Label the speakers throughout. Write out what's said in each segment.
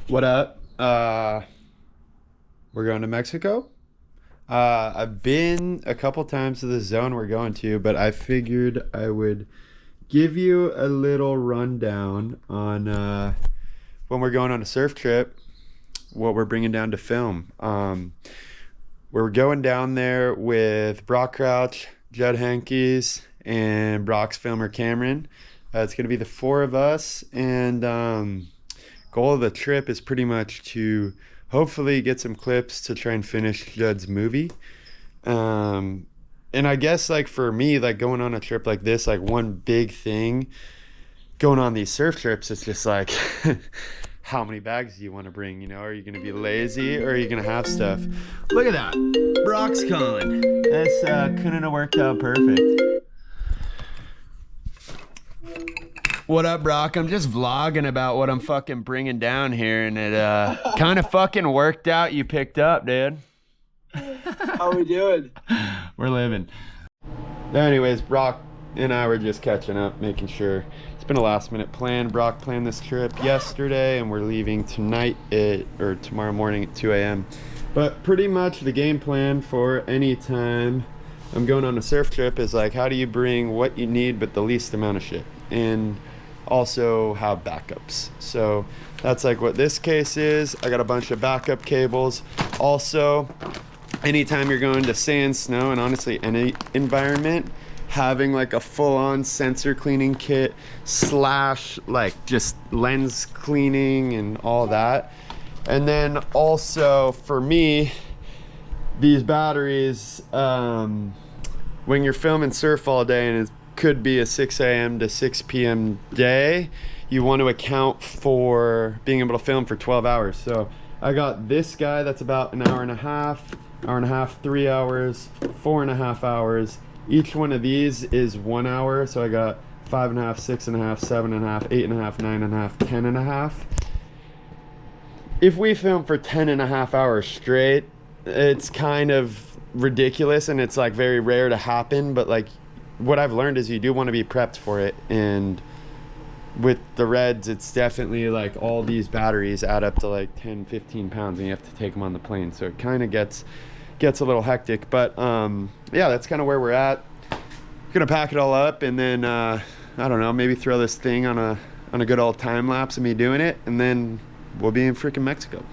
Speaker 1: What up? We're going to Mexico. I've been a couple times to the zone we're going to, but I figured I would give you a little rundown on when we're going on a surf trip, what we're bringing down to film. We're going down there with Brock Crouch, Judd Hankes, and Brock's filmer Cameron. It's going to be the four of us, and goal of the trip is pretty much to hopefully get some clips to try and finish Judd's movie. And I guess like for me, like going on a trip like this, like one big thing going on these surf trips, it's just like how many bags do you want to bring? You know, are you going to be lazy or are you going to have stuff? Look at that. Brock's calling. This couldn't have worked out perfect. What up, Brock? I'm just vlogging about what I'm fucking bringing down here, and it kind of fucking worked out. You picked up, dude.
Speaker 2: How we doing?
Speaker 1: We're living. Anyways, Brock and I were just catching up, making sure. It's been a last minute plan. Brock planned this trip yesterday, and we're leaving tonight or tomorrow morning at 2 a.m. But pretty much the game plan for any time I'm going on a surf trip is like, how do you bring what you need but the least amount of shit? And also have backups. So that's like what this case is. I got a bunch of backup cables. Also, anytime you're going to sand, snow, and honestly any environment, having like a full-on sensor cleaning kit slash like just lens cleaning and all that. And then also for me, these batteries, when you're filming surf all day and it's could be a 6 a.m. to 6 p.m. day, you want to account for being able to film for 12 hours. So I got this guy that's about an hour and a half, 3 hours, 4.5 hours. Each one of these is 1 hour. So I got 5.5, 6.5, 7.5, 8.5, 9.5, 10.5. If we film for 10.5 hours straight, it's kind of ridiculous and it's like very rare to happen, but like what I've learned is you do want to be prepped for it. And with the Reds, it's definitely like all these batteries add up to like 10-15 pounds and you have to take them on the plane, so it kind of gets a little hectic. But yeah, that's kind of where we're at. Gonna pack it all up and then I don't know, maybe throw this thing on a good old time lapse of me doing it, and then we'll be in freaking Mexico.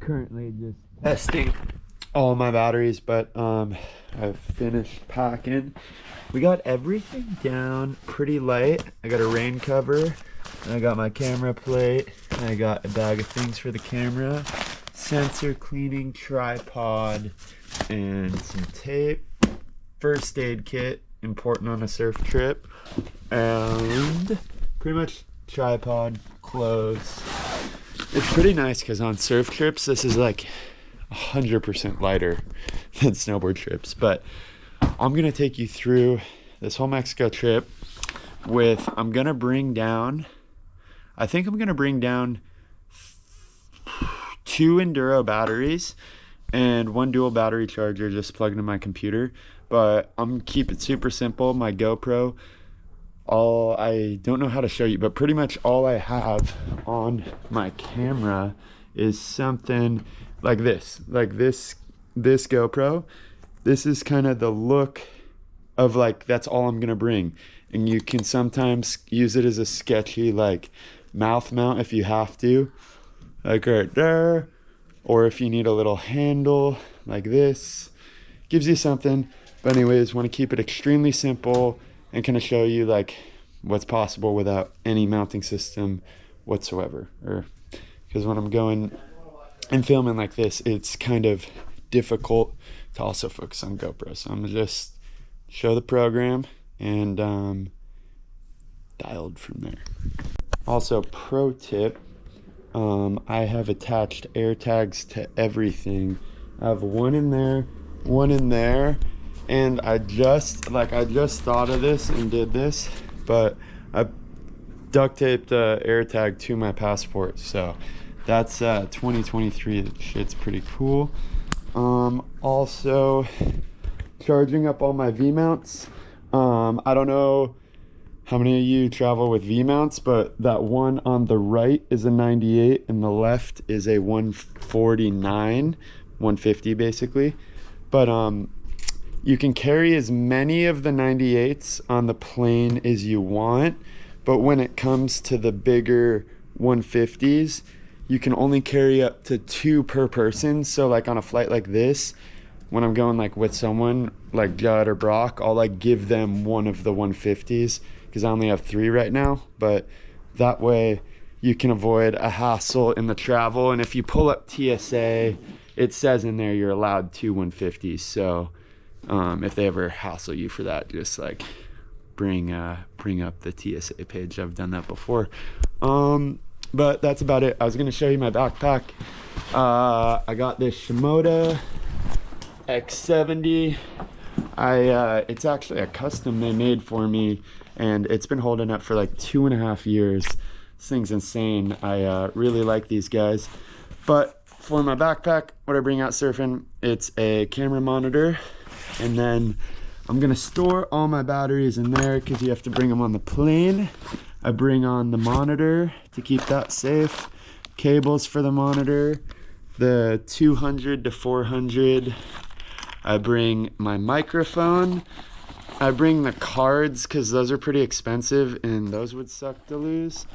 Speaker 1: Currently just testing all my batteries, but I've finished packing. We got everything down pretty light. I got a rain cover, I got my camera plate, I got a bag of things for the camera, sensor cleaning, tripod, and some tape, first aid kit, important on a surf trip, and pretty much tripod, clothes. It's pretty nice because on surf trips this is like 100% lighter than snowboard trips. But I'm gonna take you through this whole Mexico trip with, I'm gonna bring down 2 Enduro batteries and 1 dual battery charger just plugged into my computer. But I'm gonna keep it super simple. My GoPro, I don't know how to show you, but pretty much all I have on my camera is something like this GoPro. This is kind of the look of like, that's all I'm gonna bring. And you can sometimes use it as a sketchy like mouth mount if you have to, like right there, or if you need a little handle like this, gives you something. But anyways, want to keep it extremely simple and kind of show you like what's possible without any mounting system whatsoever. Or because when I'm going and filming like this, it's kind of difficult to also focus on GoPro. So I'm gonna just show the program and dialed from there. Also, pro tip, I have attached air tags to everything. I have one in there, one in there, and I just thought of this and did this, but I duct taped the air tag to my passport. So that's 2023. That shit's pretty cool. Also charging up all my V mounts. I don't know how many of you travel with V mounts, but that one on the right is a 98 and the left is a 149, 150 basically. But you can carry as many of the 98s on the plane as you want, but when it comes to the bigger 150s, you can only carry up to 2 per person. So like on a flight like this, when I'm going like with someone like Judd or Brock, I'll like give them one of the 150s because I only have 3 right now. But that way you can avoid a hassle in the travel. And if you pull up TSA, it says in there you're allowed 2 150s. So if they ever hassle you for that, just like bring up the TSA page. I've done that before. But that's about it. I was gonna show you my backpack. I got this Shimoda X70. It's actually a custom they made for me, and it's been holding up for like 2.5 years. This thing's insane. I really like these guys. But for my backpack, what I bring out surfing, it's a camera monitor, and then I'm gonna store all my batteries in there because you have to bring them on the plane. I bring on the monitor to keep that safe, cables for the monitor, the 200 to 400. I bring my microphone. I bring the cards because those are pretty expensive and those would suck to lose.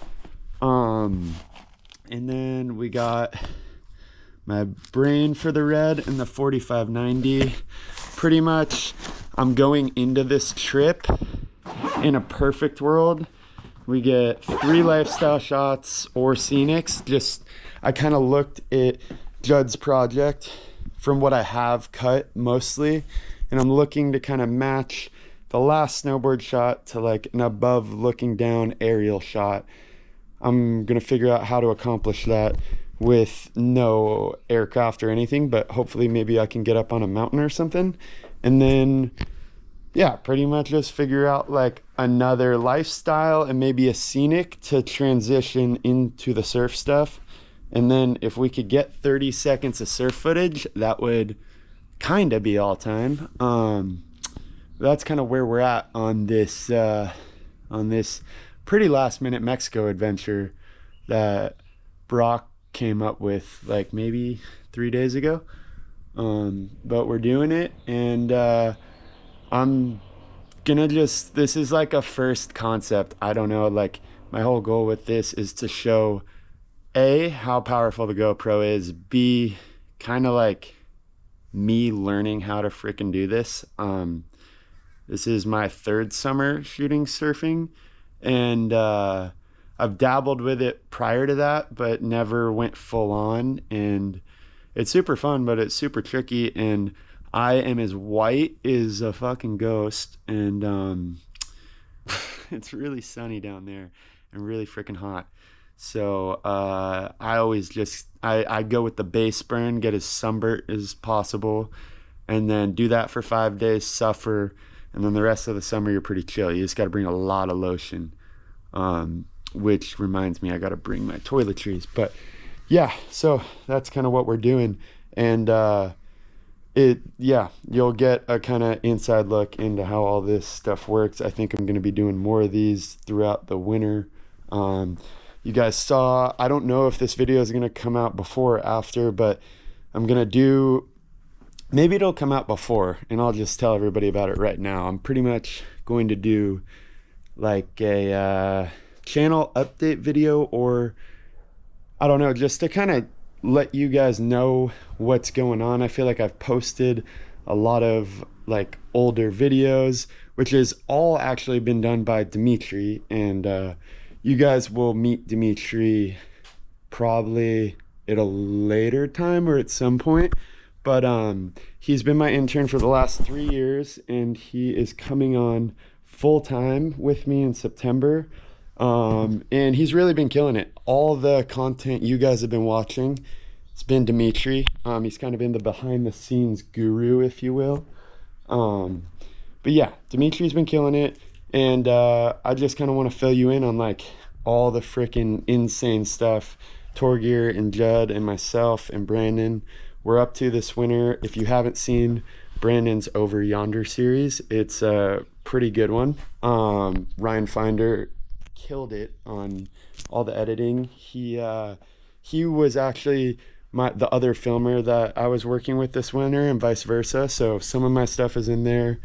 Speaker 1: And then we got my brain for the red and the 4590. Pretty much I'm going into this trip in a perfect world. We get 3 lifestyle shots or scenics. I kind of looked at Judd's project from what I have cut mostly, and I'm looking to kind of match the last snowboard shot to like an above looking down aerial shot. I'm gonna figure out how to accomplish that with no aircraft or anything, but hopefully maybe I can get up on a mountain or something. And then yeah, pretty much just figure out like another lifestyle and maybe a scenic to transition into the surf stuff. And then if we could get 30 seconds of surf footage, that would kind of be all time. That's kind of where we're at on this pretty last minute Mexico adventure that Brock came up with like maybe 3 days ago. But we're doing it, and I'm gonna this is like a first concept. I don't know, like my whole goal with this is to show A, how powerful the GoPro is, B, kind of like me learning how to freaking do this. This is my 3rd summer shooting surfing, and I've dabbled with it prior to that, but never went full on, and it's super fun, but it's super tricky, and I am as white as a fucking ghost, and it's really sunny down there and really freaking hot. So I always I go with the base burn, get as sunburnt as possible, and then do that for 5 days, suffer, and then the rest of the summer you're pretty chill. You just got to bring a lot of lotion, which reminds me I got to bring my toiletries. But yeah, so that's kind of what we're doing, and you'll get a kind of inside look into how all this stuff works. I think I'm going to be doing more of these throughout the winter. You guys saw, I don't know if this video is going to come out before or after, but I'm going to do, maybe it'll come out before, and I'll just tell everybody about it right now. I'm pretty much going to do like a channel update video, or I don't know, just to kind of let you guys know what's going on. I feel like I've posted a lot of like older videos, which is all actually been done by Dimitri, and you guys will meet Dimitri probably at a later time or at some point, but he's been my intern for the last 3 years, and he is coming on full-time with me in September. And he's really been killing it. All the content you guys have been watching, it's been Dimitri. He's kind of been the behind the scenes guru, if you will. But yeah, Dimitri's been killing it, and I just kind of want to fill you in on like all the freaking insane stuff Torgear and Judd and myself and Brandon we're up to this winter. If you haven't seen Brandon's Over Yonder series. It's a pretty good one. Ryan Finder killed it on all the editing. He was actually the other filmer that I was working with this winter, and vice versa. So some of my stuff is in their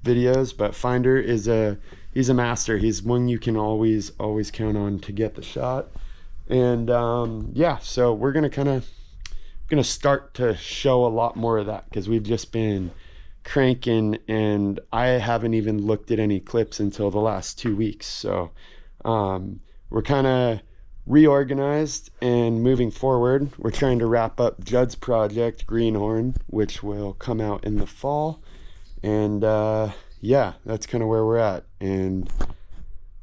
Speaker 1: videos, but Finder is he's a master. He's one you can always count on to get the shot. And yeah, so we're gonna start to show a lot more of that, because we've just been cranking, and I haven't even looked at any clips until the last 2 weeks. So we're kind of reorganized and moving forward. We're trying to wrap up Judd's project, Greenhorn, which will come out in the fall. And yeah, that's kind of where we're at. And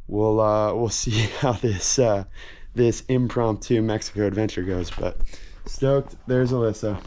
Speaker 1: we'll see how this impromptu Mexico adventure goes. But stoked. There's Alyssa.